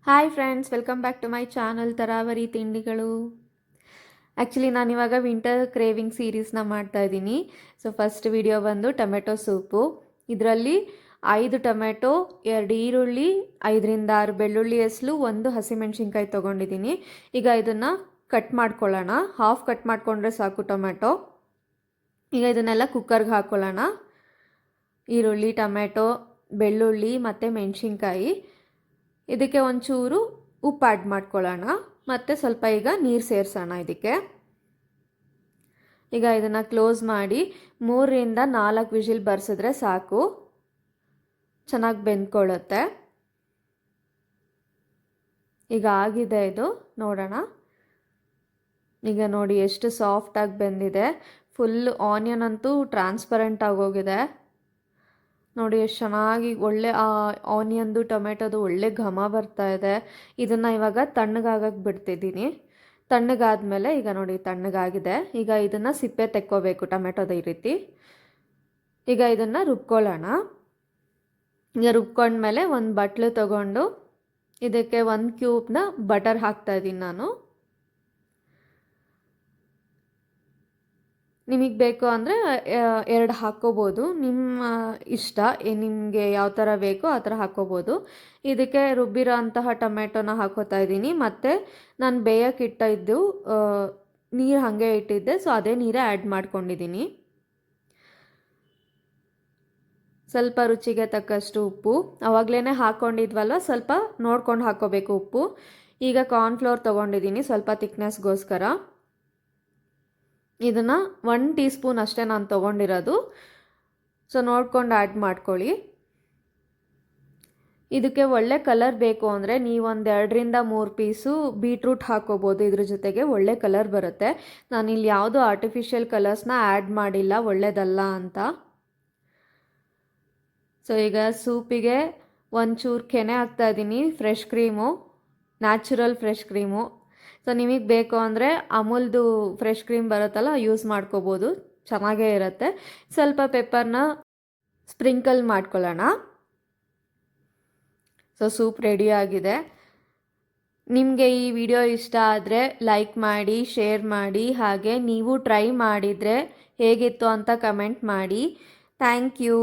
Hi friends, welcome back to my channel ತರಾವರಿ ತಿಂಡಿಗಳು. Actually ನಾನಿವಾಗ ವಿಂಟರ್ ಕ್ರೇವಿಂಗ್ ಸೀರೀಸ್ನ ಮಾಡ್ತಾಯಿದ್ದೀನಿ. ಸೊ ಫಸ್ಟ್ ವಿಡಿಯೋ ಬಂದು ಟೊಮೆಟೊ ಸೂಪು. ಇದರಲ್ಲಿ 5 ಟೊಮೆಟೊ, 2 ಈರುಳ್ಳಿ, 5ರಿಂದ 6 ಬೆಳ್ಳುಳ್ಳಿ ಹೆಸಲು, 1 ಹಸಿಮೆಣ್ಸಿನ್ಕಾಯಿ ತೊಗೊಂಡಿದ್ದೀನಿ. ಈಗ ಇದನ್ನು ಕಟ್ ಮಾಡ್ಕೊಳ್ಳೋಣ. ಹಾಫ್ ಕಟ್ ಮಾಡಿಕೊಂಡ್ರೆ ಸಾಕು ಟೊಮೆಟೊ. ಈಗ ಇದನ್ನೆಲ್ಲ ಕುಕ್ಕರ್ಗೆ ಹಾಕ್ಕೊಳ್ಳೋಣ. ಈರುಳ್ಳಿ, ಟೊಮೆಟೊ, ಬೆಳ್ಳುಳ್ಳಿ ಮತ್ತು ಮೆಣಸಿನ್ಕಾಯಿ. ಇದಕ್ಕೆ ಒಂಚೂರು ಉಪ್ಪು ಆ್ಯಡ್ ಮಾಡ್ಕೊಳ್ಳೋಣ. ಮತ್ತು ಸ್ವಲ್ಪ ಈಗ ನೀರು ಸೇರಿಸೋಣ ಇದಕ್ಕೆ. ಈಗ ಇದನ್ನು ಕ್ಲೋಸ್ ಮಾಡಿ 3ರಿಂದ 4 ವಿಷಿಲ್ ಬರ್ಸಿದ್ರೆ ಸಾಕು, ಚೆನ್ನಾಗಿ ಬೆಂದ್ಕೊಳ್ಳುತ್ತೆ. ಈಗ ಆಗಿದೆ ಇದು, ನೋಡೋಣ. ಈಗ ನೋಡಿ ಎಷ್ಟು ಸಾಫ್ಟಾಗಿ ಬೆಂದಿದೆ. ಫುಲ್ ಆನಿಯನ್ ಅಂತೂ ಟ್ರಾನ್ಸ್ಪರೆಂಟ್ ಆಗೋಗಿದೆ. ನೋಡಿ ಎಷ್ಟು ಚೆನ್ನಾಗಿ ಒಳ್ಳೆ ಆನಿಯನ್ದು ಟೊಮೆಟೊದು ಒಳ್ಳೆ ಘಮ ಬರ್ತಾ ಇದೆ. ಇದನ್ನು ಇವಾಗ ತಣ್ಣಗಾಗಕ್ಕೆ ಬಿಡ್ತಿದ್ದೀನಿ. ತಣ್ಣಗಾದ್ಮೇಲೆ ಈಗ ನೋಡಿ ತಣ್ಣಗಾಗಿದೆ. ಈಗ ಇದನ್ನು ಸಿಪ್ಪೆ ತೆಕ್ಕೋಬೇಕು ಟೊಮೆಟೊದ ಈ ರೀತಿ. ಈಗ ಇದನ್ನು ರುಬ್ಕೊಳ್ಳೋಣ. ಈಗ ರುಬ್ಕೊಂಡ್ಮೇಲೆ ಒಂದು ಬಟ್ಲು ತೊಗೊಂಡು ಇದಕ್ಕೆ 1 ಕ್ಯೂಬ್ನ ಬಟರ್ ಹಾಕ್ತಾಯಿದ್ದೀನಿ ನಾನು. ನಿಮಗೆ ಬೇಕು ಅಂದರೆ 2 ಹಾಕ್ಕೋಬೋದು, ನಿಮ್ಮ ಇಷ್ಟ. ನಿಮಗೆ ಯಾವ ಥರ ಬೇಕೋ ಆ ಥರ ಹಾಕ್ಕೋಬೋದು. ಇದಕ್ಕೆ ರುಬ್ಬಿರೋ ಅಂತಹ ಟೊಮೆಟೊನ ಹಾಕ್ಕೋತಾ ಇದ್ದೀನಿ. ಮತ್ತು ನಾನು ಬೇಯಕ್ಕಿಟ್ಟಿದ್ದು ನೀರು ಹಾಗೆ ಇಟ್ಟಿದ್ದೆ, ಸೊ ಅದೇ ನೀರೇ ಆ್ಯಡ್ ಮಾಡ್ಕೊಂಡಿದ್ದೀನಿ. ಸ್ವಲ್ಪ ರುಚಿಗೆ ತಕ್ಕಷ್ಟು ಉಪ್ಪು, ಆವಾಗಲೇ ಹಾಕ್ಕೊಂಡಿದ್ವಲ್ವ, ಸ್ವಲ್ಪ ನೋಡ್ಕೊಂಡು ಹಾಕ್ಕೋಬೇಕು ಉಪ್ಪು. ಈಗ ಕಾರ್ನ್ಫ್ಲೋರ್ ತೊಗೊಂಡಿದ್ದೀನಿ ಸ್ವಲ್ಪ ತಿಕ್ನೆಸ್ಗೋಸ್ಕರ. ಇದನ್ನು 1 ಟೀ ಸ್ಪೂನ್ ಅಷ್ಟೇ ನಾನು ತೊಗೊಂಡಿರೋದು, ಸೊ ನೋಡ್ಕೊಂಡು ಆ್ಯಡ್ ಮಾಡ್ಕೊಳ್ಳಿ. ಇದಕ್ಕೆ ಒಳ್ಳೆ ಕಲರ್ ಬೇಕು ಅಂದರೆ ನೀವು 2ರಿಂದ 3 ಪೀಸು ಬೀಟ್ರೂಟ್ ಹಾಕ್ಕೋಬೋದು. ಇದ್ರ ಜೊತೆಗೆ ಒಳ್ಳೆ ಕಲರ್ ಬರುತ್ತೆ. ನಾನಿಲ್ಲಿ ಯಾವುದೂ ಆರ್ಟಿಫಿಷಿಯಲ್ ಕಲರ್ಸ್ನ ಆ್ಯಡ್ ಮಾಡಿಲ್ಲ, ಒಳ್ಳೆಯದಲ್ಲ ಅಂತ. ಸೊ ಈಗ ಸೂಪಿಗೆ ಒಂಚೂರು ಕೆನೆ ಹಾಕ್ತಾಯಿದ್ದೀನಿ, fresh cream, natural fresh cream. So ನಿಮಗೆ ಬೇಕು ಅಂದರೆ ಅಮೂಲ್ದು ಫ್ರೆಶ್ ಕ್ರೀಮ್ ಬರುತ್ತಲ್ಲ, ಯೂಸ್ ಮಾಡ್ಕೋಬೋದು, ಚೆನ್ನಾಗೇ ಇರುತ್ತೆ. ಸ್ವಲ್ಪ ಪೆಪ್ಪರ್ನ ಸ್ಪ್ರಿಂಕಲ್ ಮಾಡ್ಕೊಳ್ಳೋಣ. ಸೊ ಸೂಪ್ ರೆಡಿಯಾಗಿದೆ. ನಿಮಗೆ ಈ ವಿಡಿಯೋ ಇಷ್ಟ ಆದರೆ ಲೈಕ್ ಮಾಡಿ, ಶೇರ್ ಮಾಡಿ, ಹಾಗೆ ನೀವು ಟ್ರೈ ಮಾಡಿದರೆ ಹೇಗಿತ್ತು ಅಂತ ಕಮೆಂಟ್ ಮಾಡಿ. Thank you.